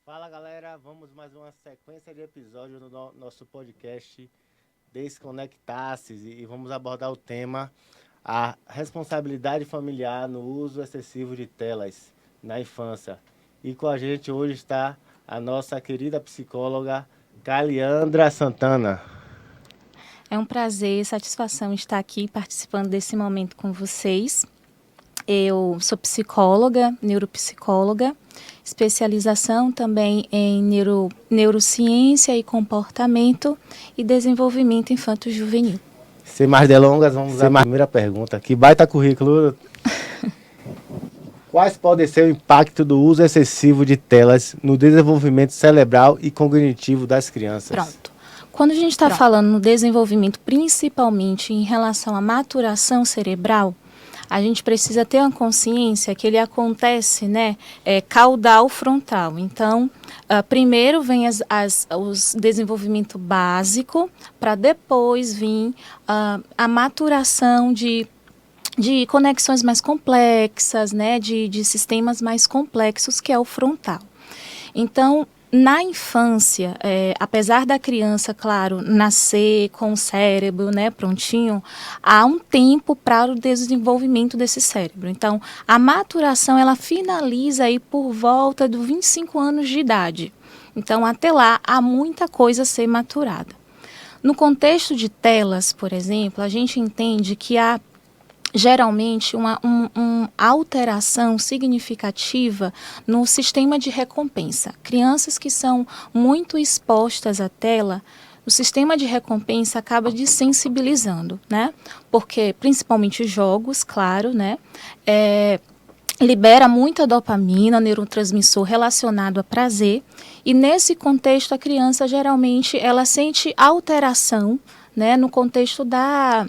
Fala galera, vamos mais uma sequência de episódios do nosso podcast Desconectar-se e vamos abordar o tema a responsabilidade familiar no uso excessivo de telas na infância. E com a gente hoje está a nossa querida psicóloga Caliandra Santana. É um prazer, satisfação estar aqui participando desse momento com vocês. Eu sou psicóloga, neuropsicóloga, especialização também em neurociência e comportamento e desenvolvimento infanto-juvenil. Sem mais delongas, vamos à primeira pergunta. Que baita currículo! Quais podem ser o impacto do uso excessivo de telas no desenvolvimento cerebral e cognitivo das crianças? Pronto. Quando a gente está falando no desenvolvimento, principalmente em relação à maturação cerebral, a gente precisa ter uma consciência que ele acontece, caudal frontal. Então, primeiro vem os desenvolvimento básico, para depois vir a maturação de conexões mais complexas, de sistemas mais complexos, que é o frontal. Então, na infância, apesar da criança, claro, nascer com o cérebro, prontinho, há um tempo para o desenvolvimento desse cérebro. Então, a maturação, ela finaliza aí por volta dos 25 anos de idade. Então, até lá, há muita coisa a ser maturada. No contexto de telas, por exemplo, a gente entende que há geralmente uma alteração significativa no sistema de recompensa. Crianças que são muito expostas à tela, o sistema de recompensa acaba desensibilizando, Porque, principalmente jogos, claro, libera muita dopamina, neurotransmissor relacionado a prazer, e nesse contexto a criança geralmente ela sente alteração, no contexto da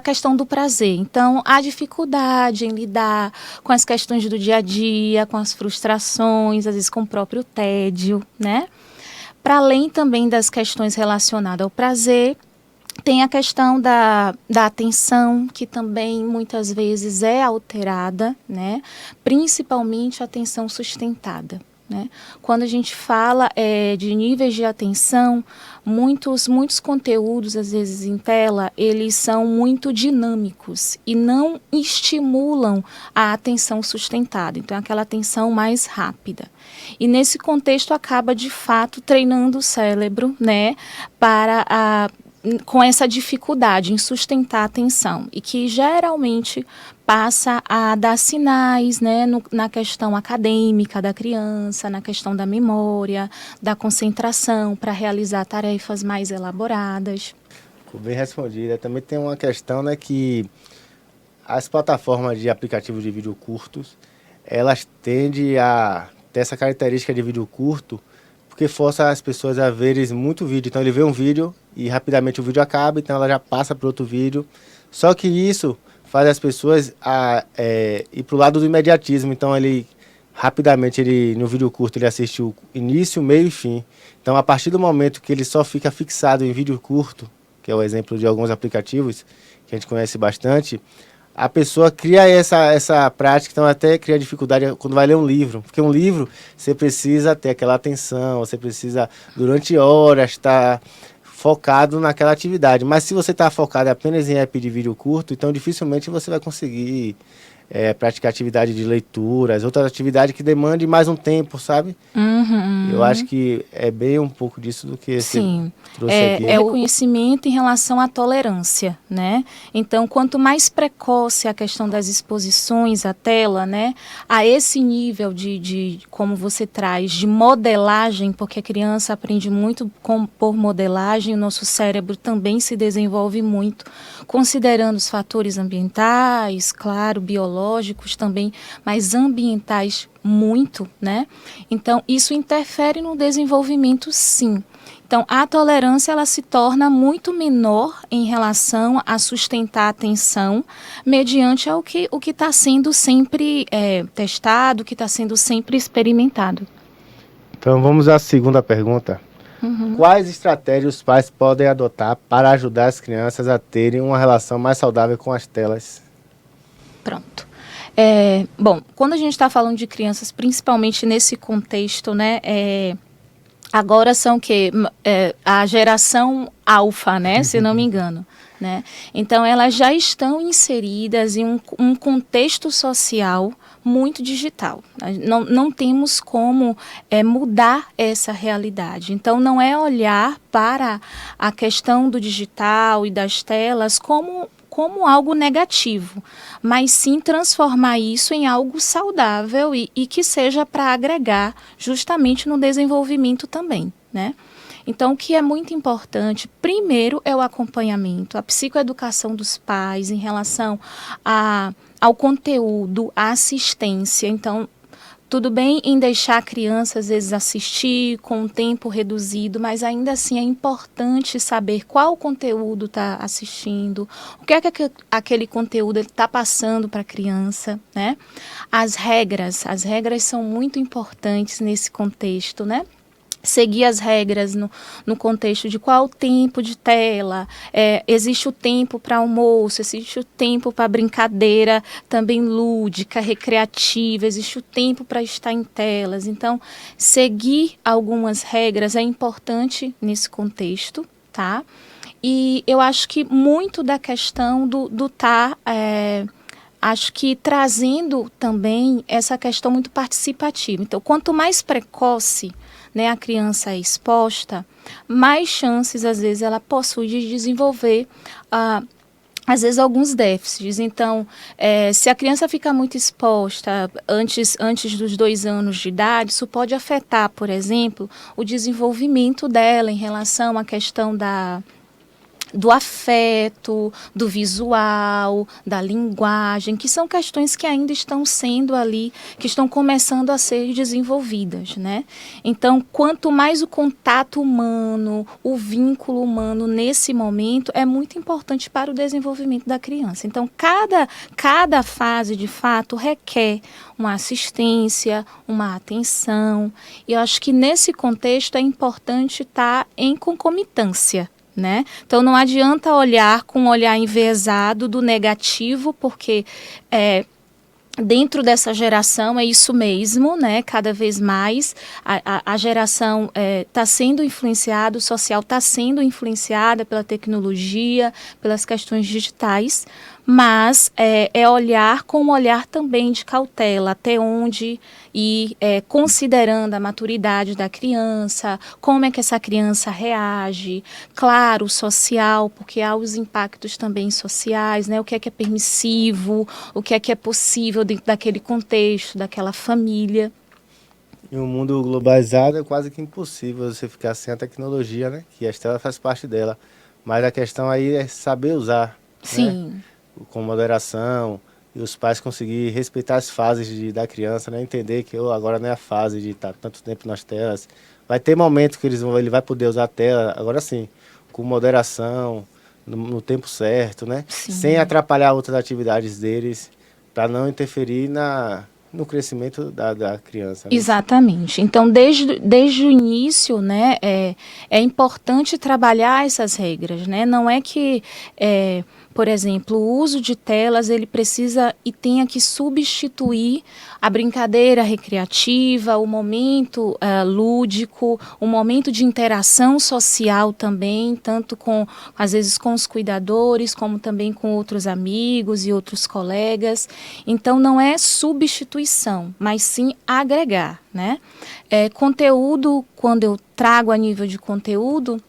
questão do prazer. Então, há dificuldade em lidar com as questões do dia a dia, com as frustrações, às vezes com o próprio tédio, Para além também das questões relacionadas ao prazer, tem a questão da atenção, que também muitas vezes é alterada, Principalmente a atenção sustentada. Quando a gente fala de níveis de atenção, muitos conteúdos, às vezes em tela, eles são muito dinâmicos e não estimulam a atenção sustentada. Então, é aquela atenção mais rápida. E nesse contexto acaba, de fato, treinando o cérebro, para com essa dificuldade em sustentar a atenção, e que geralmente passa a dar sinais, na questão acadêmica da criança, na questão da memória, da concentração para realizar tarefas mais elaboradas. Ficou bem respondida. Também tem uma questão, que as plataformas de aplicativos de vídeo curtos, elas tendem a ter essa característica de vídeo curto, porque força as pessoas a verem muito vídeo. Então ele vê um vídeo e rapidamente o vídeo acaba, então ela já passa para outro vídeo. Só que isso faz as pessoas ir para o lado do imediatismo. Então ele rapidamente, no vídeo curto, ele assiste o início, meio e fim. Então a partir do momento que ele só fica fixado em vídeo curto, que é o exemplo de alguns aplicativos que a gente conhece bastante, a pessoa cria essa prática, então até cria dificuldade quando vai ler um livro. Porque um livro, você precisa ter aquela atenção, você precisa, durante horas, estar focado naquela atividade. Mas se você está focado apenas em app de vídeo curto, então dificilmente você vai conseguir praticar atividade de leituras, outras atividades que demandem mais um tempo, sabe? Uhum. Eu acho que é bem um pouco disso do que Sim. você trouxe aqui. É o conhecimento em relação à tolerância, Então, quanto mais precoce a questão das exposições à tela, a esse nível como você traz, de modelagem, porque a criança aprende muito por modelagem, o nosso cérebro também se desenvolve muito, considerando os fatores ambientais, claro, biológicos também, mas ambientais muito, Então, isso interfere no desenvolvimento, sim. Então, a tolerância ela se torna muito menor em relação a sustentar a atenção mediante o que está sendo sempre testado, o que está sendo sempre experimentado. Então, vamos à segunda pergunta. Quais estratégias os pais podem adotar para ajudar as crianças a terem uma relação mais saudável com as telas? Pronto. Bom, quando a gente está falando de crianças, principalmente nesse contexto, né, agora são a geração alfa, né, se não me engano. Né? Então, elas já estão inseridas em um contexto social muito digital. Não temos como mudar essa realidade. Então, não é olhar para a questão do digital e das telas como algo negativo, mas sim transformar isso em algo saudável e que seja para agregar justamente no desenvolvimento também, né? Então, o que é muito importante, primeiro, é o acompanhamento, a psicoeducação dos pais em relação ao conteúdo, à assistência. Então, tudo bem em deixar a criança, às vezes, assistir com um tempo reduzido, mas ainda assim é importante saber qual conteúdo está assistindo, o que é que aquele conteúdo está passando para a criança, né? As regras são muito importantes nesse contexto, né? Seguir as regras no contexto de qual o tempo de tela, existe o tempo para almoço, existe o tempo para brincadeira também lúdica, recreativa, existe o tempo para estar em telas. Então, seguir algumas regras é importante nesse contexto, tá? E eu acho que muito da questão do acho que trazendo também essa questão muito participativa. Então, quanto mais precoce, né, a criança é exposta, mais chances, às vezes, ela possui de desenvolver, às vezes, alguns déficits. Então, se a criança fica muito exposta antes dos 2 anos de idade, isso pode afetar, por exemplo, o desenvolvimento dela em relação à questão do afeto, do visual, da linguagem, que são questões que ainda estão sendo ali, que estão começando a ser desenvolvidas, né? Então, quanto mais o contato humano, o vínculo humano nesse momento é muito importante para o desenvolvimento da criança. Então, cada fase, de fato, requer uma assistência, uma atenção, e eu acho que nesse contexto é importante estar em concomitância, né? Então não adianta olhar com um olhar enviesado do negativo, porque dentro dessa geração é isso mesmo, né? Cada vez mais a geração está sendo influenciada, o social está sendo influenciada pela tecnologia, pelas questões digitais, mas olhar com um olhar também de cautela, até onde ir considerando a maturidade da criança, como é que essa criança reage, claro, social, porque há os impactos também sociais, né? O que é permissivo, o que é possível dentro daquele contexto, daquela família. Em um mundo globalizado é quase que impossível você ficar sem a tecnologia, né? Que a tela faz parte dela. Mas a questão aí é saber usar, Sim. né? Com moderação, e os pais conseguir respeitar as fases da criança, né? Entender que agora não é a fase de estar tanto tempo nas telas. Vai ter momentos que ele vai poder usar a tela, agora sim, com moderação, no tempo certo, né? Sim. Sem atrapalhar outras atividades deles, para não interferir no crescimento da criança. Né? Exatamente. Então, desde o início, né, é importante trabalhar essas regras, né? Não é que, por exemplo, o uso de telas, ele precisa e tenha que substituir a brincadeira recreativa, o momento lúdico, o momento de interação social também, tanto às vezes com os cuidadores, como também com outros amigos e outros colegas. Então, não é substituição, mas sim agregar, né? Conteúdo, quando eu trago a nível de conteúdo,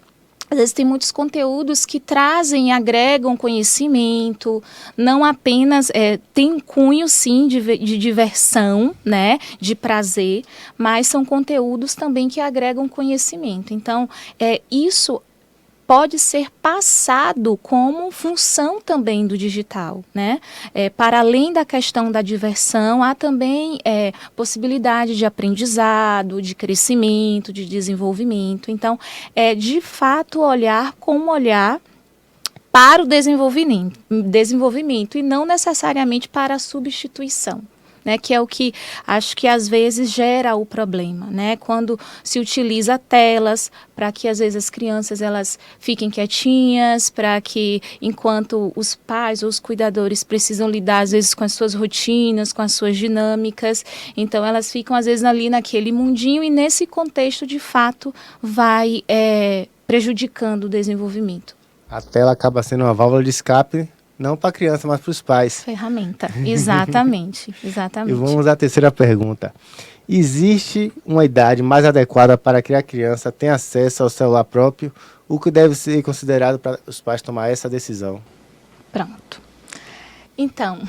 às vezes tem muitos conteúdos que trazem e agregam conhecimento, não apenas, tem um cunho sim de diversão, né, de prazer, mas são conteúdos também que agregam conhecimento. Então, isso pode ser passado como função também do digital, né? Para além da questão da diversão, há também possibilidade de aprendizado, de crescimento, de desenvolvimento. Então, de fato olhar com um olhar para o desenvolvimento e não necessariamente para a substituição, né, que é o que acho que às vezes gera o problema, né, quando se utiliza telas para que às vezes as crianças elas fiquem quietinhas, para que enquanto os pais ou os cuidadores precisam lidar às vezes com as suas rotinas, com as suas dinâmicas, então elas ficam às vezes ali naquele mundinho e nesse contexto de fato vai prejudicando o desenvolvimento. A tela acaba sendo uma válvula de escape, não para a criança, mas para os pais. Ferramenta, exatamente, exatamente. E vamos à terceira pergunta. Existe uma idade mais adequada para que a criança tenha acesso ao celular próprio? O que deve ser considerado para os pais tomar essa decisão? Pronto. Então,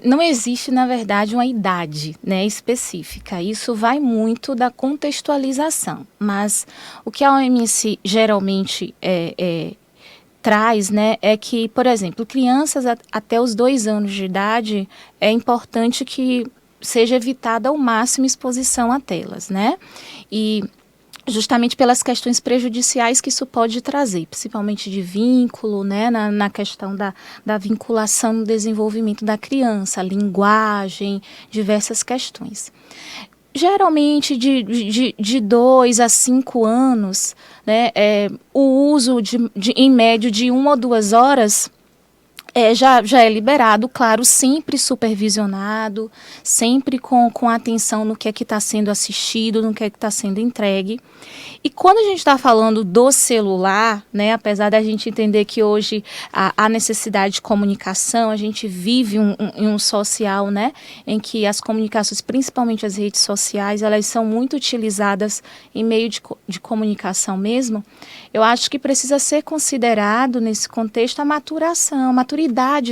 não existe, na verdade, uma idade, né, específica. Isso vai muito da contextualização. Mas o que a OMS geralmente traz, né, é que, por exemplo, crianças até os 2 anos de idade, é importante que seja evitada ao máximo exposição a telas, né? E justamente pelas questões prejudiciais que isso pode trazer, principalmente de vínculo, né, na questão da vinculação no desenvolvimento da criança, linguagem, diversas questões. Geralmente de 2 a 5 anos, né, o uso em média de 1 ou 2 horas já é liberado, claro, sempre supervisionado, sempre com atenção no que é que está sendo assistido, no que é que está sendo entregue. E quando a gente está falando do celular, né, apesar da gente entender que hoje há necessidade de comunicação, a gente vive em um social, né, em que as comunicações, principalmente as redes sociais, elas são muito utilizadas em meio de comunicação mesmo, eu acho que precisa ser considerado nesse contexto a maturidade,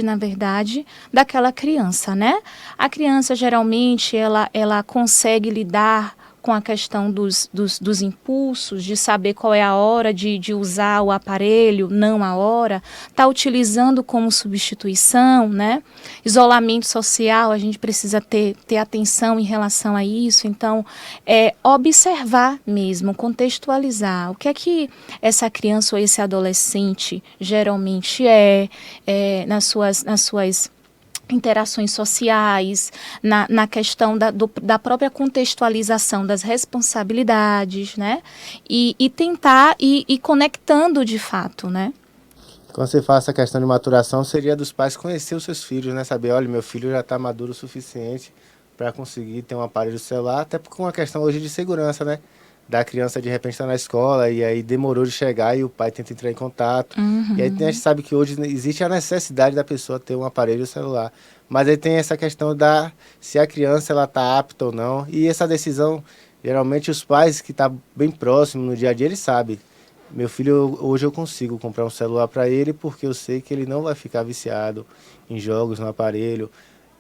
na verdade, daquela criança, né? A criança, geralmente, ela consegue lidar com a questão dos impulsos, de saber qual é a hora de usar o aparelho, não a hora, está utilizando como substituição, né? Isolamento social, a gente precisa ter atenção em relação a isso, então, observar mesmo, contextualizar, o que é que essa criança ou esse adolescente geralmente nas suas interações sociais, na questão da própria contextualização das responsabilidades, né? E tentar ir conectando de fato, né? Quando você faz essa questão de maturação, seria dos pais conhecer os seus filhos, né? Saber, olha, meu filho já está maduro o suficiente para conseguir ter um aparelho celular, até porque é uma questão hoje de segurança, né? Da criança de repente estar na escola e aí demorou de chegar e o pai tenta entrar em contato. Uhum. E aí a gente sabe que hoje existe a necessidade da pessoa ter um aparelho celular. Mas aí tem essa questão se a criança ela está apta ou não. E essa decisão, geralmente os pais que estão bem próximos no dia a dia, eles sabem. Meu filho, hoje eu consigo comprar um celular para ele porque eu sei que ele não vai ficar viciado em jogos no aparelho.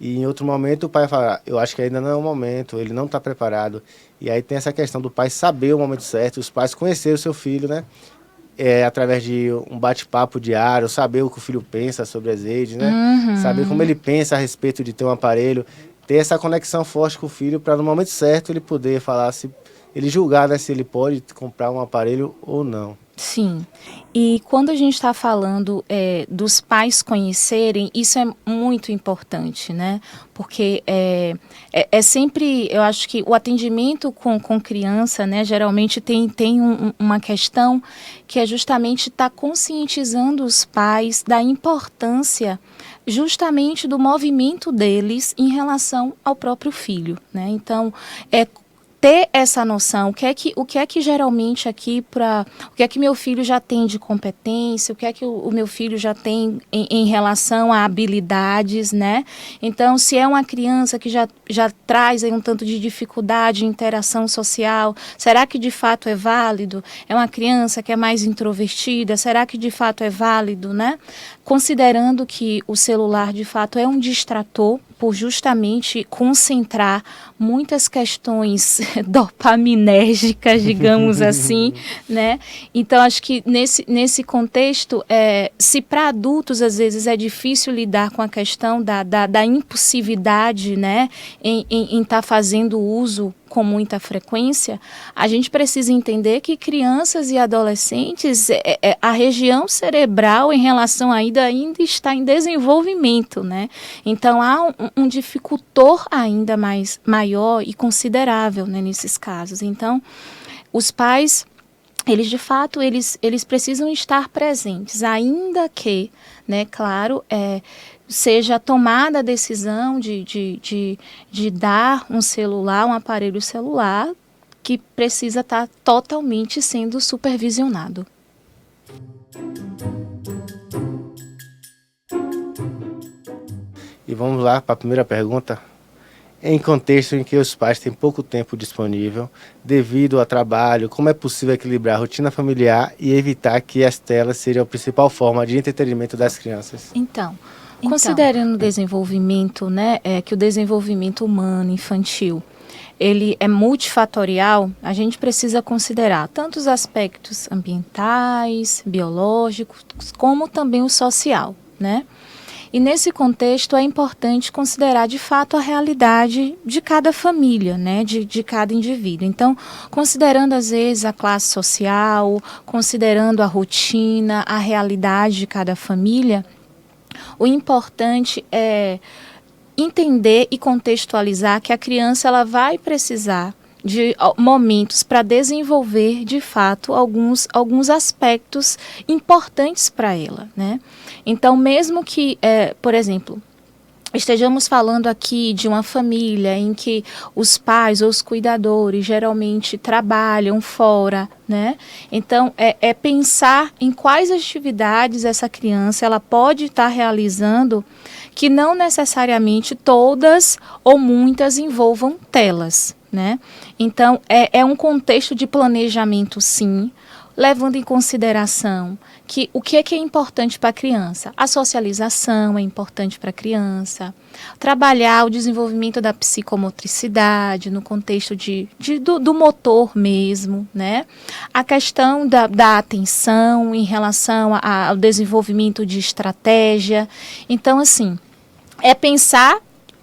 E em outro momento o pai fala, eu acho que ainda não é o momento, ele não está preparado. E aí tem essa questão do pai saber o momento certo, os pais conhecerem o seu filho, né? Através de um bate-papo diário, saber o que o filho pensa sobre as redes, né? Uhum. Saber como ele pensa a respeito de ter um aparelho, ter essa conexão forte com o filho para no momento certo ele poder falar, ele julgar, né, se ele pode comprar um aparelho ou não. Sim, e quando a gente está falando dos pais conhecerem, isso é muito importante, né? Porque é sempre, eu acho que o atendimento com criança, né, geralmente tem uma questão que é justamente estar conscientizando os pais da importância justamente do movimento deles em relação ao próprio filho, né? Então, ter essa noção, o que é que geralmente aqui o que é que meu filho já tem de competência, o que é que o meu filho já tem em relação a habilidades, né? Então, se é uma criança que já traz aí um tanto de dificuldade em interação social, será que de fato é válido? É uma criança que é mais introvertida, será que de fato é válido, né? Considerando que o celular de fato é um distrator, por justamente concentrar muitas questões dopaminérgicas, digamos assim, né? Então, acho que nesse contexto, se para adultos, às vezes, é difícil lidar com a questão da impulsividade, né? Em estar fazendo uso com muita frequência, a gente precisa entender que crianças e adolescentes, a região cerebral em relação ainda está em desenvolvimento, né? Então há um dificultor ainda maior e considerável, né, nesses casos. Então, os pais, eles de fato, eles precisam estar presentes, ainda que, né, claro, seja tomada a decisão de dar um celular, um aparelho celular, que precisa estar totalmente sendo supervisionado. E vamos lá para a primeira pergunta. Em contexto em que os pais têm pouco tempo disponível, devido ao trabalho, como é possível equilibrar a rotina familiar e evitar que as telas sejam a principal forma de entretenimento das crianças? Então, considerando o desenvolvimento, né, que o desenvolvimento humano, infantil, ele é multifatorial, a gente precisa considerar tanto os aspectos ambientais, biológicos, como também o social, né? E nesse contexto é importante considerar de fato a realidade de cada família, né, de cada indivíduo. Então, considerando às vezes a classe social, considerando a rotina, a realidade de cada família, o importante é entender e contextualizar que a criança ela vai precisar de momentos para desenvolver, de fato, alguns aspectos importantes para ela, né? Então, mesmo que, por exemplo, estejamos falando aqui de uma família em que os pais ou os cuidadores geralmente trabalham fora, né? Então, é pensar em quais atividades essa criança ela pode estar realizando que não necessariamente todas ou muitas envolvam telas, né? Então, é um contexto de planejamento, sim, levando em consideração que o que é importante para a criança? A socialização é importante para a criança, trabalhar o desenvolvimento da psicomotricidade no contexto do motor mesmo, né? A questão da atenção em relação ao desenvolvimento de estratégia. Então, assim, é pensar,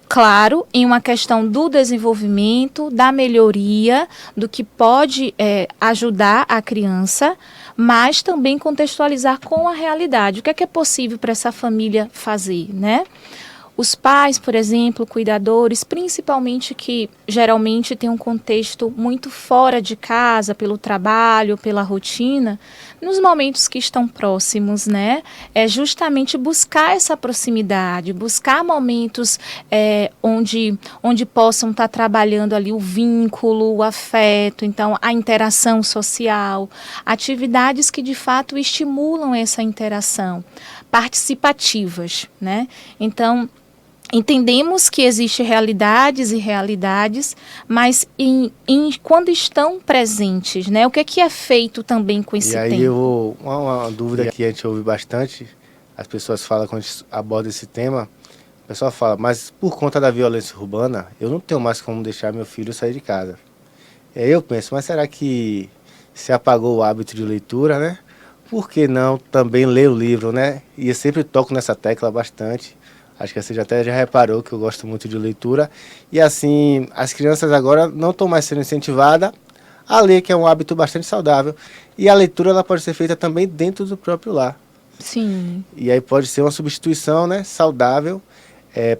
claro, em uma questão do desenvolvimento, da melhoria, do que pode ajudar a criança, mas também contextualizar com a realidade. O que é possível para essa família fazer, né? Os pais, por exemplo, cuidadores, principalmente que geralmente têm um contexto muito fora de casa, pelo trabalho, pela rotina, nos momentos que estão próximos, né? É justamente buscar essa proximidade, buscar momentos onde possam estar trabalhando ali o vínculo, o afeto, então a interação social, atividades que de fato estimulam essa interação, participativas, né? Então, entendemos que existem realidades e realidades, mas quando estão presentes, né? O que é feito também com esse tempo? E aí uma dúvida que a gente ouve bastante, as pessoas falam quando a gente aborda esse tema, o pessoal fala, mas por conta da violência urbana, eu não tenho mais como deixar meu filho sair de casa. E aí eu penso, mas será que se apagou o hábito de leitura, né? Por que não também ler o livro, né? E eu sempre toco nessa tecla bastante. Acho que você até já reparou que eu gosto muito de leitura. E assim, as crianças agora não estão mais sendo incentivadas a ler, que é um hábito bastante saudável. E a leitura ela pode ser feita também dentro do próprio lar. Sim. E aí pode ser uma substituição, né, saudável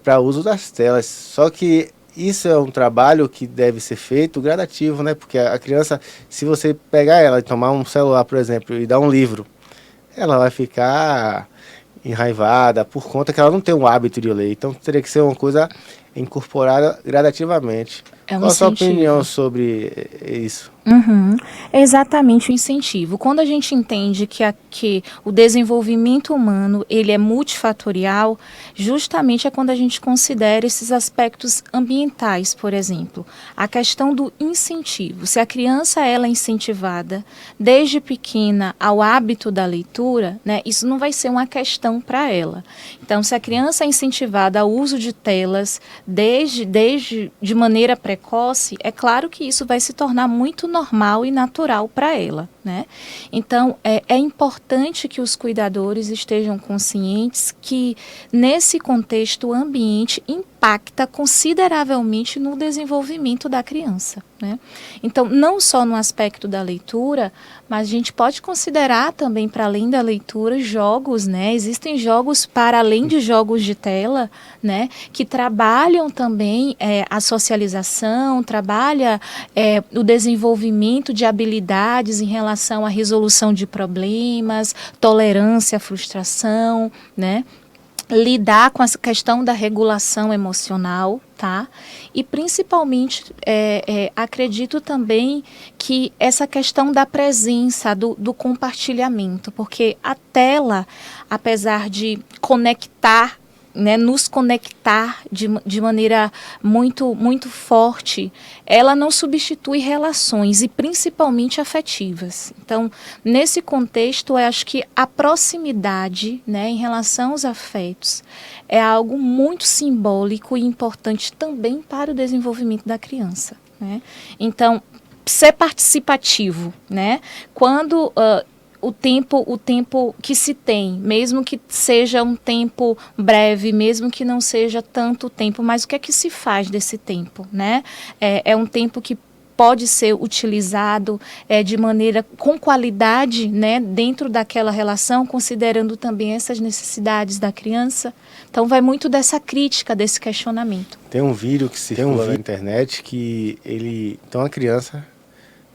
para o uso das telas. Só que isso é um trabalho que deve ser feito gradativo, né? Porque a criança, se você pegar ela e tomar um celular, por exemplo, e dar um livro, ela vai ficar enraivada por conta que ela não tem um hábito de ler. Então teria que ser uma coisa incorporada gradativamente. Qual a sua opinião sobre isso? É exatamente o incentivo. Quando a gente entende que o desenvolvimento humano ele é multifatorial, justamente é quando a gente considera esses aspectos ambientais, por exemplo. A questão do incentivo. Se a criança ela é incentivada desde pequena ao hábito da leitura, né, isso não vai ser uma questão para ela. Então, se a criança é incentivada ao uso de telas de maneira precoce, é claro que isso vai se tornar muito normal e natural para ela, né? Então, é importante que os cuidadores estejam conscientes que, nesse contexto, o ambiente impacta consideravelmente no desenvolvimento da criança, né? Então, não só no aspecto da leitura, mas a gente pode considerar também, para além da leitura, jogos, né? Existem jogos para além de jogos de tela, né? Que trabalham também a socialização, trabalha o desenvolvimento de habilidades em relação à resolução de problemas, tolerância à frustração, né? Lidar com essa questão da regulação emocional, tá? E principalmente acredito também que essa questão da presença, do compartilhamento, porque a tela, apesar de conectar, né, nos conectar de maneira muito, muito forte, ela não substitui relações, e principalmente afetivas. Então, nesse contexto, eu acho que a proximidade, né, em relação aos afetos é algo muito simbólico e importante também para o desenvolvimento da criança, né? Então, ser participativo, né? Quando o tempo que se tem, mesmo que seja um tempo breve, mesmo que não seja tanto tempo, mas o que é que se faz desse tempo, né? É um tempo que pode ser utilizado de maneira com qualidade, né, dentro daquela relação, considerando também essas necessidades da criança. Então vai muito dessa crítica, desse questionamento. Tem um vídeo que circula na internet que tem uma criança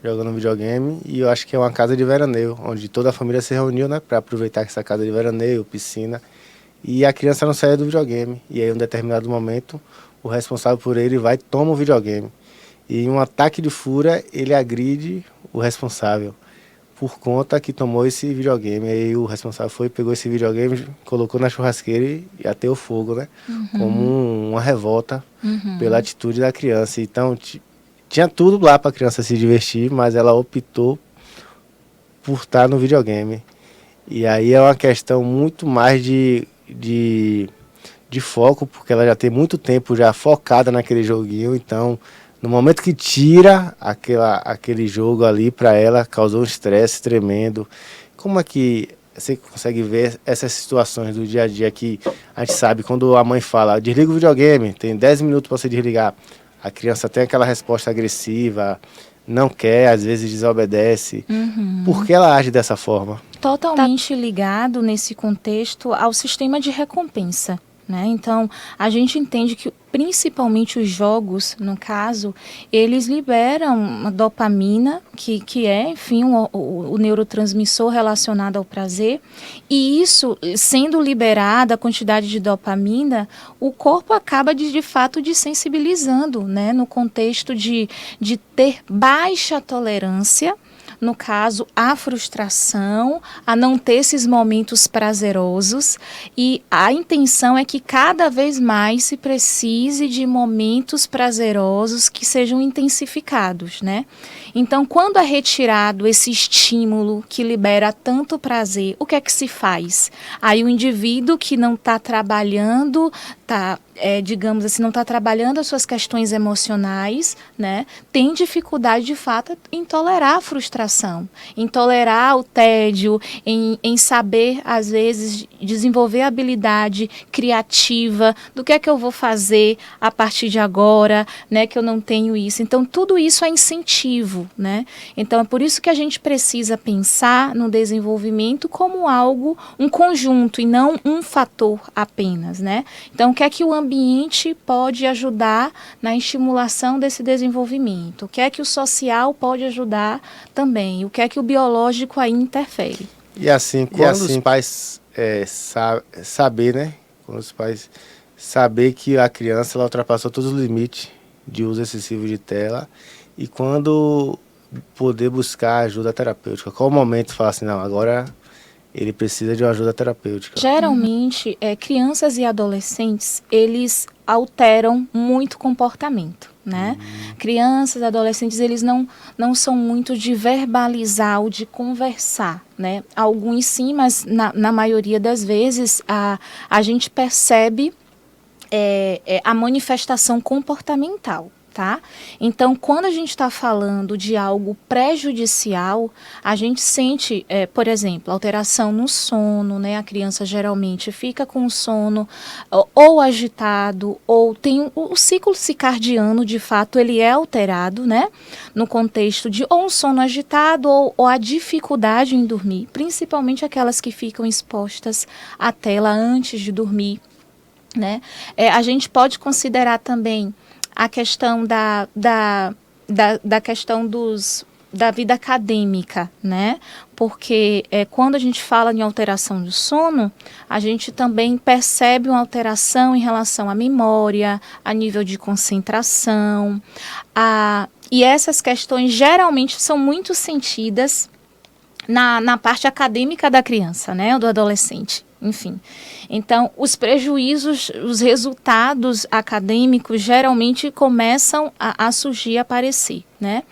jogando videogame, e eu acho que é uma casa de veraneio, onde toda a família se reuniu, né, para aproveitar essa casa de veraneio, piscina, e a criança não saía do videogame. E aí, em um determinado momento, o responsável por ele vai e toma o videogame. E em um ataque de fúria, ele agride o responsável por conta que tomou esse videogame. Aí o responsável pegou esse videogame, colocou na churrasqueira e ateou fogo, né? Como uma revolta pela atitude da criança. Então, tinha tudo lá para a criança se divertir, mas ela optou por estar no videogame. E aí é uma questão muito mais de foco, porque ela já tem muito tempo já focada naquele joguinho. Então, no momento que tira aquele jogo ali para ela, causou um estresse tremendo. Como é que você consegue ver essas situações do dia a dia que a gente sabe, quando a mãe fala, desliga o videogame, tem 10 minutos para você desligar, a criança tem aquela resposta agressiva, não quer, às vezes desobedece. Por que ela age dessa forma? Totalmente ligado nesse contexto ao sistema de recompensa, né? Então, a gente entende que principalmente os jogos, no caso, eles liberam uma dopamina, que é, enfim, o neurotransmissor relacionado ao prazer, e isso, sendo liberada a quantidade de dopamina, o corpo acaba, de fato, desensibilizando, né, no contexto de ter baixa tolerância, no caso, a frustração, a não ter esses momentos prazerosos, e a intenção é que cada vez mais se precise de momentos prazerosos que sejam intensificados, né? Então, quando é retirado esse estímulo que libera tanto prazer, o que é que se faz? Aí o indivíduo que não está trabalhando, digamos assim, não está trabalhando as suas questões emocionais, né, tem dificuldade, de fato, em tolerar a frustração, em tolerar o tédio, em saber, às vezes, desenvolver a habilidade criativa do que é que eu vou fazer a partir de agora, né, que eu não tenho isso. Então, tudo isso é incentivo, né? Então, é por isso que a gente precisa pensar no desenvolvimento como algo, um conjunto, e não um fator apenas, né? Então, o que é que o ambiente pode ajudar na estimulação desse desenvolvimento? O que é que o social pode ajudar também? O que é que o biológico aí interfere? E assim, quando os pais saber, né? Quando os pais saber que a criança ela ultrapassou todos os limites de uso excessivo de tela, e quando poder buscar ajuda terapêutica, qual o momento falar assim, não, agora ele precisa de uma ajuda terapêutica? Geralmente, crianças e adolescentes, eles alteram muito comportamento, né? Crianças, adolescentes, eles não são muito de verbalizar ou de conversar, né? Alguns sim, mas na maioria das vezes a gente percebe a manifestação comportamental, tá? Então, quando a gente está falando de algo prejudicial, a gente sente, por exemplo, alteração no sono, né? A criança geralmente fica com o sono ou agitado, ou tem o ciclo circadiano, de fato, ele é alterado, né? No contexto de ou um sono agitado ou a dificuldade em dormir, principalmente aquelas que ficam expostas à tela antes de dormir, né? A gente pode considerar também a questão da questão da vida acadêmica, né? Porque quando a gente fala em alteração do sono, a gente também percebe uma alteração em relação à memória, a nível de concentração, e essas questões geralmente são muito sentidas na parte acadêmica da criança, né, do adolescente, enfim. Então, os prejuízos, os resultados acadêmicos geralmente começam a surgir, a aparecer, né?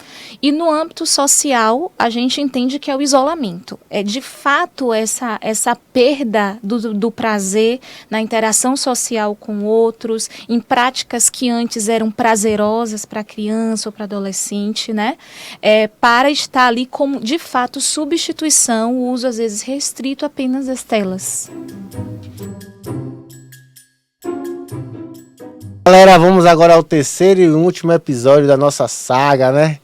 E no âmbito social, a gente entende que é o isolamento. É de fato essa perda do prazer na interação social com outros, em práticas que antes eram prazerosas para a criança ou para adolescente, né? Para estar ali como, de fato, substituição, o uso às vezes restrito apenas às telas. Galera, vamos agora ao terceiro e último episódio da nossa saga, né?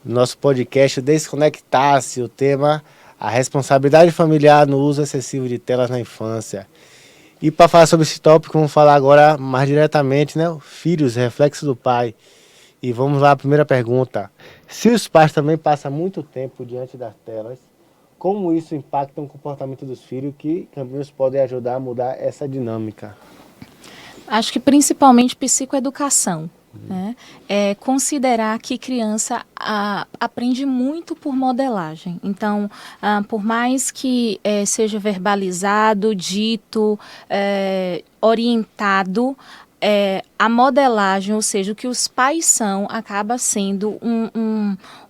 Nosso podcast Desconectar-se, o tema a responsabilidade familiar no uso excessivo de telas na infância. E para falar sobre esse tópico, vamos falar agora mais diretamente, né? Filhos, reflexo do pai. E vamos lá, a primeira pergunta. Se os pais também passam muito tempo diante das telas, como isso impacta o comportamento dos filhos, que caminhos podem ajudar a mudar essa dinâmica? Acho que principalmente psicoeducação. Né? Considerar que criança aprende muito por modelagem. Então, por mais que seja verbalizado, dito, orientado, a modelagem, ou seja, o que os pais são, acaba sendo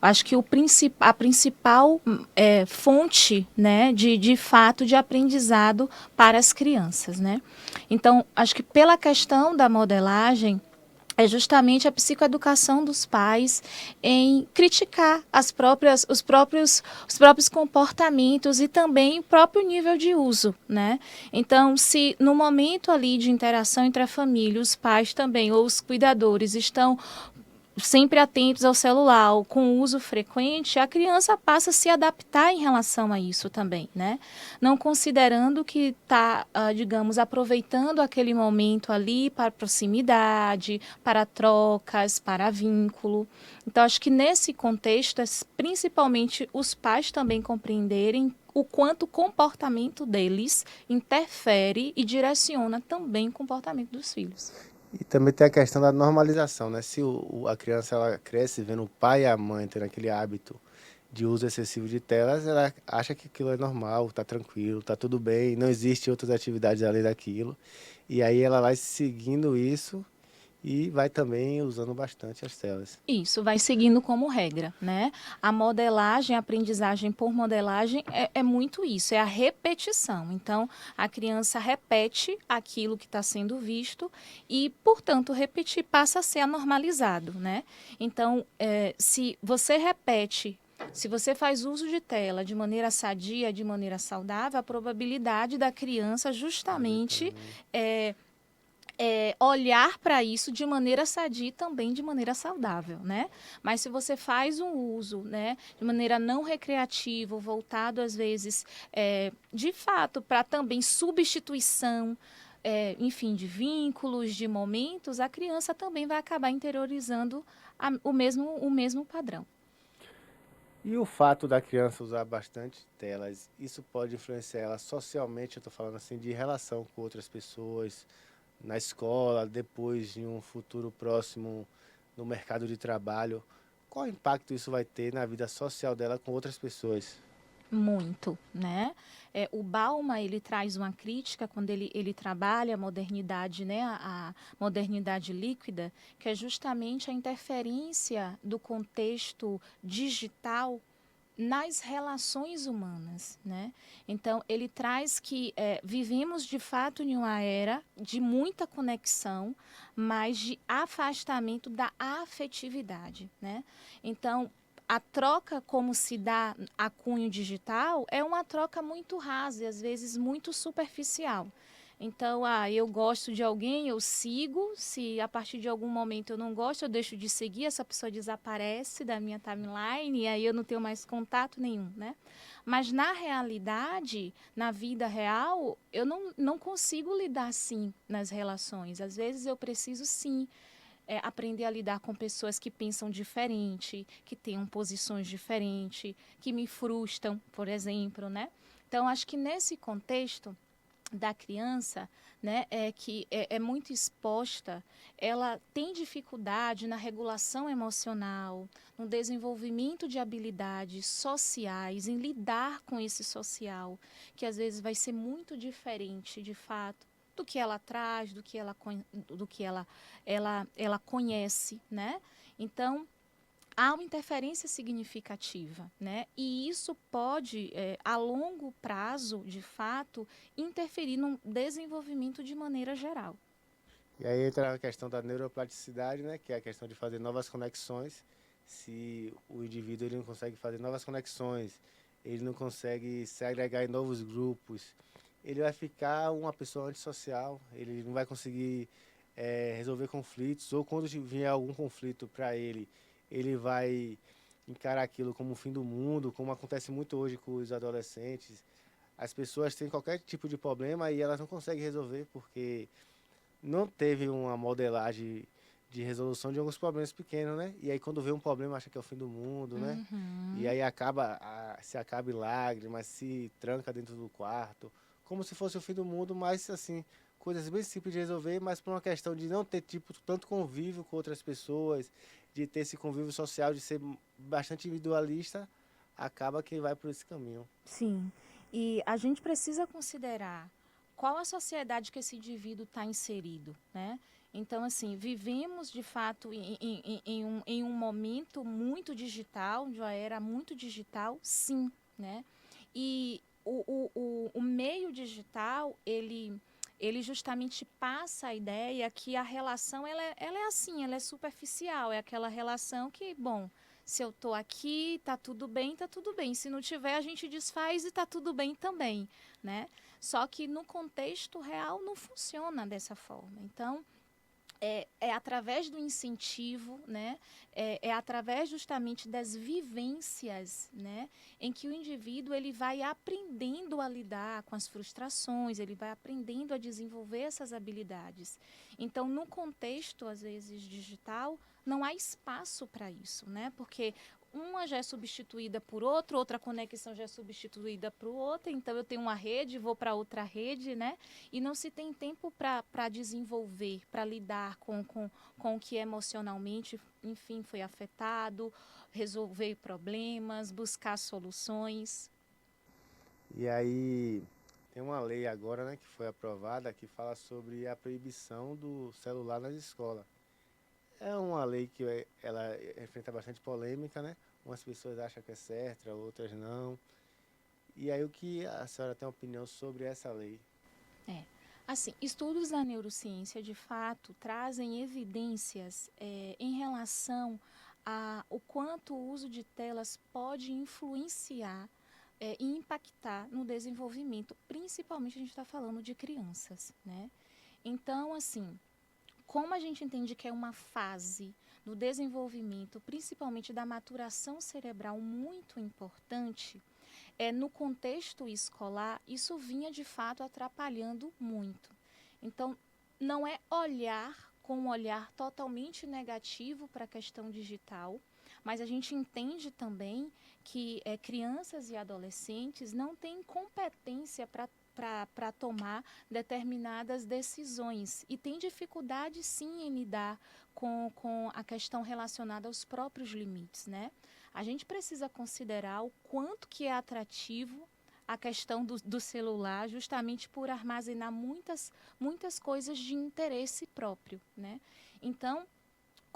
acho que a principal fonte, né, de fato de aprendizado para as crianças, né? Então, acho que pela questão da modelagem, é justamente a psicoeducação dos pais em criticar os próprios comportamentos e também o próprio nível de uso, né? Então, se no momento ali de interação entre a família, os pais também, ou os cuidadores, estão sempre atentos ao celular, ou com uso frequente, a criança passa a se adaptar em relação a isso também, né? Não considerando que está, digamos, aproveitando aquele momento ali para proximidade, para trocas, para vínculo. Então, acho que nesse contexto, principalmente os pais também compreenderem o quanto o comportamento deles interfere e direciona também o comportamento dos filhos. E também tem a questão da normalização, né? Se a criança ela cresce vendo o pai e a mãe tendo aquele hábito de uso excessivo de telas, ela acha que aquilo é normal, tá tranquilo, tá tudo bem, não existe outras atividades além daquilo. E aí ela vai seguindo isso e vai também usando bastante as telas. Isso, vai seguindo como regra, né? A modelagem, a aprendizagem por modelagem é muito isso, é a repetição. Então, a criança repete aquilo que está sendo visto e, portanto, repetir passa a ser anormalizado, né? Então, se você repete, se você faz uso de tela de maneira sadia, de maneira saudável, a probabilidade da criança justamente olhar para isso de maneira sadia e também de maneira saudável, né? Mas se você faz um uso, né, de maneira não recreativa, voltado às vezes, de fato, para também substituição, enfim, de vínculos, de momentos, a criança também vai acabar interiorizando o mesmo padrão. E o fato da criança usar bastante telas, isso pode influenciar ela socialmente, eu estou falando assim, de relação com outras pessoas, na escola, depois em um futuro próximo no mercado de trabalho. Qual impacto isso vai ter na vida social dela com outras pessoas? Muito, né? O Bauman, ele traz uma crítica quando ele trabalha a modernidade, né? A modernidade líquida, que é justamente a interferência do contexto digital nas relações humanas, né? Então, ele traz que vivemos de fato em uma era de muita conexão, mas de afastamento da afetividade, né? Então, a troca como se dá a cunho digital é uma troca muito rasa e às vezes muito superficial. Então, eu gosto de alguém, eu sigo. Se a partir de algum momento eu não gosto, eu deixo de seguir, essa pessoa desaparece da minha timeline e aí eu não tenho mais contato nenhum, né? Mas na realidade, na vida real, eu não consigo lidar assim nas relações. Às vezes eu preciso sim aprender a lidar com pessoas que pensam diferente, que tenham posições diferentes, que me frustram, por exemplo, né? Então, acho que nesse contexto da criança, né, que é muito exposta, ela tem dificuldade na regulação emocional, no desenvolvimento de habilidades sociais, em lidar com esse social, que às vezes vai ser muito diferente, de fato, do que ela traz, do que ela conhece, né? Então, há uma interferência significativa, né? E isso pode, a longo prazo, de fato, interferir no desenvolvimento de maneira geral. E aí entra a questão da neuroplasticidade, né, que é a questão de fazer novas conexões. Se o indivíduo ele não consegue fazer novas conexões, ele não consegue se agregar em novos grupos, ele vai ficar uma pessoa antissocial, ele não vai conseguir resolver conflitos, ou quando vier algum conflito para ele vai encarar aquilo como o fim do mundo, como acontece muito hoje com os adolescentes. As pessoas têm qualquer tipo de problema e elas não conseguem resolver porque não teve uma modelagem de resolução de alguns problemas pequenos, né? E aí quando vê um problema acha que é o fim do mundo, né? E Uhum. aí se acaba em lágrimas, se tranca dentro do quarto, como se fosse o fim do mundo, mas assim, coisas bem simples de resolver, mas por uma questão de não ter tipo tanto convívio com outras pessoas, de ter esse convívio social, de ser bastante individualista, acaba que vai por esse caminho. Sim, e a gente precisa considerar qual a sociedade que esse indivíduo está inserido, né? Então, assim, vivemos de fato em um momento muito digital, de uma era muito digital, sim, né? E o meio digital, ele justamente passa a ideia que a relação, ela é assim, ela é superficial, é aquela relação que, bom, se eu tô aqui, tá tudo bem, tá tudo bem. Se não tiver, a gente desfaz e tá tudo bem também, né? Só que no contexto real não funciona dessa forma. Então, é através do incentivo, né? É através justamente das vivências, né? Em que o indivíduo ele vai aprendendo a lidar com as frustrações, ele vai aprendendo a desenvolver essas habilidades. Então, no contexto, às vezes, digital, não há espaço para isso, né? Porque uma já é substituída por outra, outra conexão já é substituída por outra, então eu tenho uma rede, vou para outra rede, né? E não se tem tempo para desenvolver, para lidar com o que emocionalmente, enfim, foi afetado, resolver problemas, buscar soluções. E aí tem uma lei agora, né, que foi aprovada que fala sobre a proibição do celular nas escolas. É uma lei que ela enfrenta bastante polêmica, né? Umas pessoas acham que é certa, outras não. E aí o que a senhora tem opinião sobre essa lei? É. Assim, estudos da neurociência, de fato, trazem evidências em relação a o quanto o uso de telas pode influenciar e impactar no desenvolvimento, principalmente a gente está falando de crianças, né? Então, assim, como a gente entende que é uma fase no desenvolvimento, principalmente da maturação cerebral, muito importante, no contexto escolar, isso vinha de fato atrapalhando muito. Então, não é olhar com um olhar totalmente negativo para a questão digital, mas a gente entende também que crianças e adolescentes não têm competência para tomar determinadas decisões e tem dificuldade sim em lidar com a questão relacionada aos próprios limites, né? A gente precisa considerar o quanto que é atrativo a questão do celular, justamente por armazenar muitas coisas de interesse próprio, né? Então,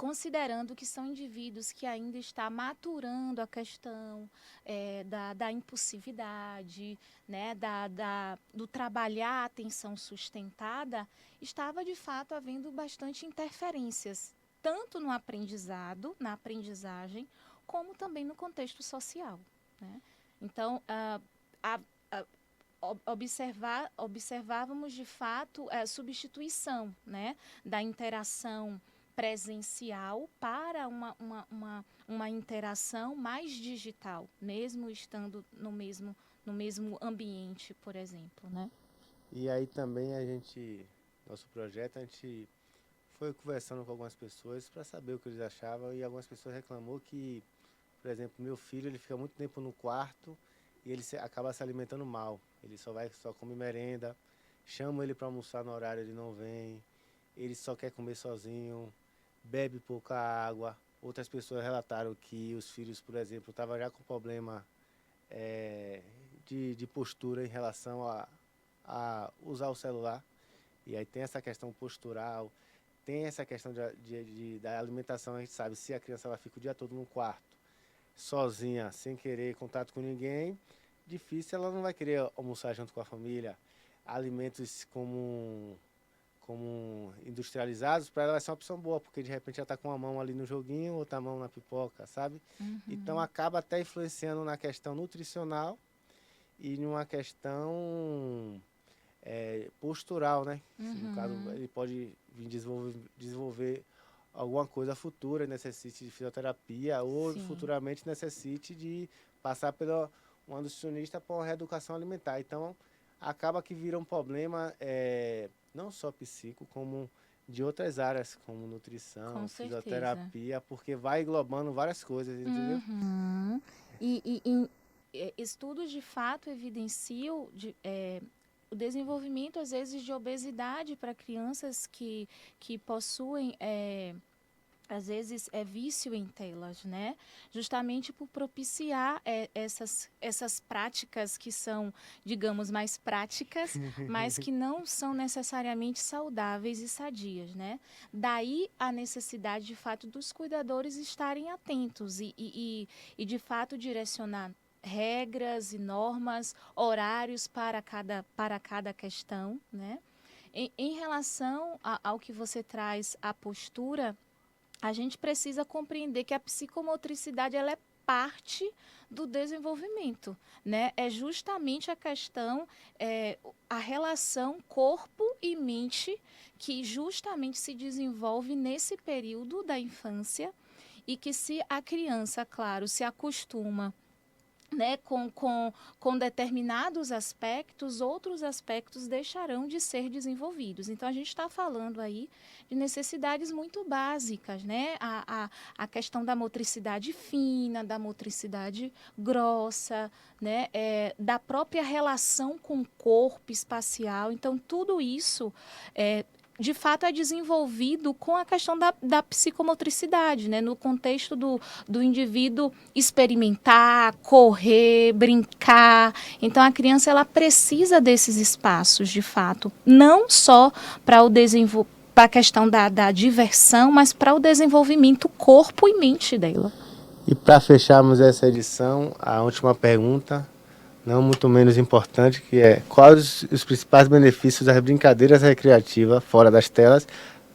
considerando que são indivíduos que ainda estão maturando a questão da impulsividade, né, do trabalhar a atenção sustentada, estava de fato havendo bastante interferências, tanto no aprendizado, na aprendizagem, como também no contexto social, né? Então, observávamos de fato a substituição, né, da interação presencial para uma interação mais digital, mesmo estando no mesmo ambiente, por exemplo, né? E aí também nosso projeto, a gente foi conversando com algumas pessoas para saber o que eles achavam, e algumas pessoas reclamou que, por exemplo, meu filho, ele fica muito tempo no quarto e ele acaba se alimentando mal. Ele só come merenda, chama ele para almoçar no horário, ele não vem, ele só quer comer sozinho, bebe pouca água. Outras pessoas relataram que os filhos, por exemplo, estavam já com problema de postura em relação a usar o celular. E aí tem essa questão postural, tem essa questão da alimentação. A gente sabe, se a criança ela fica o dia todo no quarto, sozinha, sem querer contato com ninguém, difícil, ela não vai querer almoçar junto com a família. Alimentos como industrializados, para ela vai ser uma opção boa, porque de repente ela está com uma mão ali no joguinho, outra mão na pipoca, sabe? Uhum. Então acaba até influenciando na questão nutricional e numa questão postural, né? Uhum. No caso, ele pode vir desenvolver alguma coisa futura, necessite de fisioterapia, ou Sim. futuramente necessite de passar pela uma nutricionista para uma reeducação alimentar. Então, acaba que vira um problema não só psíquico, como de outras áreas, como nutrição, fisioterapia, porque vai englobando várias coisas, entendeu? Uhum. E estudos de fato evidenciam o desenvolvimento, às vezes, de obesidade para crianças que possuem, às vezes, vício em telas, né? Justamente por propiciar essas práticas que são, digamos, mais práticas, mas que não são necessariamente saudáveis e sadias, né? Daí a necessidade, de fato, dos cuidadores estarem atentos e de fato, direcionar regras e normas, horários para cada questão, né? Em relação ao que você traz, a postura, a gente precisa compreender que a psicomotricidade ela é parte do desenvolvimento, né? É justamente a questão, a relação corpo e mente que justamente se desenvolve nesse período da infância, e que, se a criança, claro, se acostuma, né, com determinados aspectos, outros aspectos deixarão de ser desenvolvidos. Então, a gente está falando aí de necessidades muito básicas, né? A questão da motricidade fina, da motricidade grossa, né? Da própria relação com o corpo espacial. Então, tudo isso de fato é desenvolvido com a questão da psicomotricidade, né? No contexto do indivíduo experimentar, correr, brincar. Então, a criança ela precisa desses espaços, de fato, não só para a questão da diversão, mas para o desenvolvimento corpo e mente dela. E para fecharmos essa edição, a última pergunta, não muito menos importante, que é: quais os principais benefícios das brincadeiras recreativas fora das telas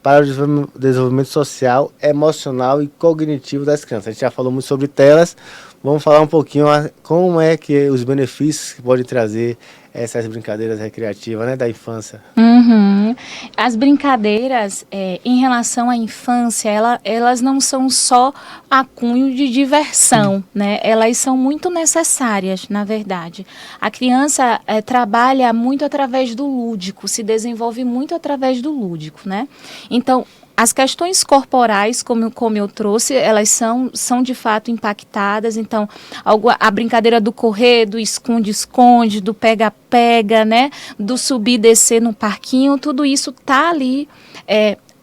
para o desenvolvimento social, emocional e cognitivo das crianças? A gente já falou muito sobre telas, vamos falar um pouquinho como é que os benefícios que podem trazer essas brincadeiras recreativas, né, da infância. Uhum. As brincadeiras em relação à infância, elas não são só a cunho de diversão, né? Elas são muito necessárias, na verdade. A criança trabalha muito através do lúdico, se desenvolve muito através do lúdico, né? Então, as questões corporais, como eu trouxe, elas são de fato impactadas. Então, a brincadeira do correr, do esconde-esconde, do pega-pega, né? Do subir e descer no parquinho, tudo isso está ali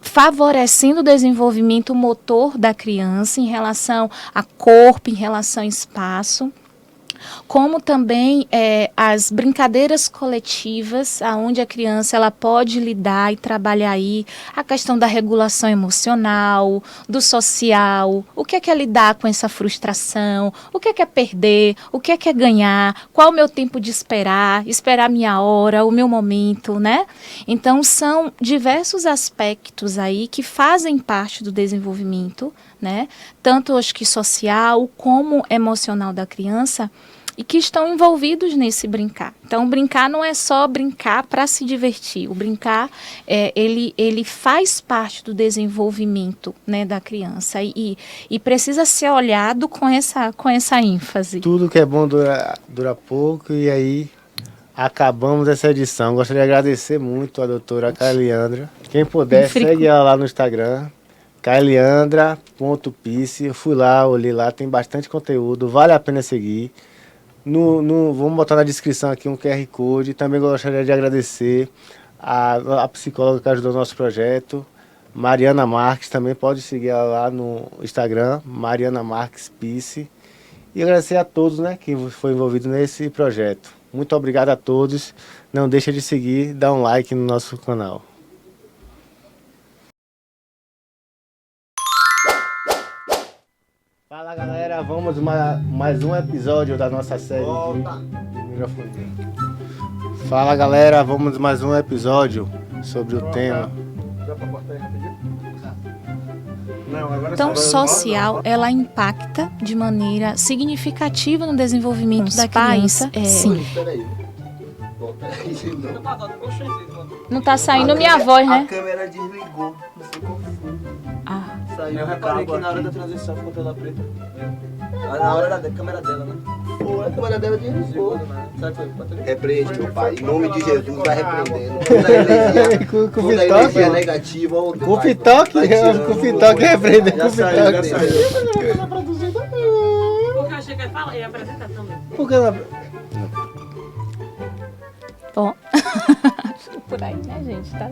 favorecendo o desenvolvimento motor da criança em relação a corpo, em relação a espaço. como também as brincadeiras coletivas, aonde a criança ela pode lidar e trabalhar aí a questão da regulação emocional, do social, o que é lidar com essa frustração, o que é perder, o que é ganhar, qual o meu tempo de esperar a minha hora, o meu momento, né? Então, são diversos aspectos aí que fazem parte do desenvolvimento, né? Tanto acho que social como emocional da criança e que estão envolvidos nesse brincar. Então, brincar não é só brincar para se divertir. O brincar, ele faz parte do desenvolvimento, né, da criança e precisa ser olhado com essa ênfase. Tudo que é bom dura pouco e aí acabamos essa edição. Gostaria de agradecer muito a doutora Kailiandra. Quem puder, segue ela lá no Instagram, kailiandra.pice. Eu fui lá, olhei lá, tem bastante conteúdo, vale a pena seguir. Vamos botar na descrição aqui um QR Code. Também gostaria de agradecer a psicóloga que ajudou o nosso projeto, Mariana Marques. Também pode seguir ela lá no Instagram, Mariana Marques Pice. E agradecer a todos, né, que foi envolvido nesse projeto. Muito obrigado a todos. Não deixa de seguir, dá um like no nosso canal. Fala galera, vamos mais um episódio da nossa série de... Fala galera, vamos mais um episódio sobre o tema. Então, social, ela impacta de maneira significativa no desenvolvimento da criança. Sim. Não tá saindo minha voz, né? A câmera desligou. Saiu. Eu reparei que na hora da transição ficou tela preta. Na hora da câmera dela, né? Pô, a câmera dela desligou. Será que foi? Repreende, meu pai. Em nome de Jesus, vai repreendendo. Toda energia negativa. Com o Pitoque, repreender com o Pitoque. Porque eu achei que ia falar, ia apresentar também. Porque ela... Bom, por aí, né, gente? Tá?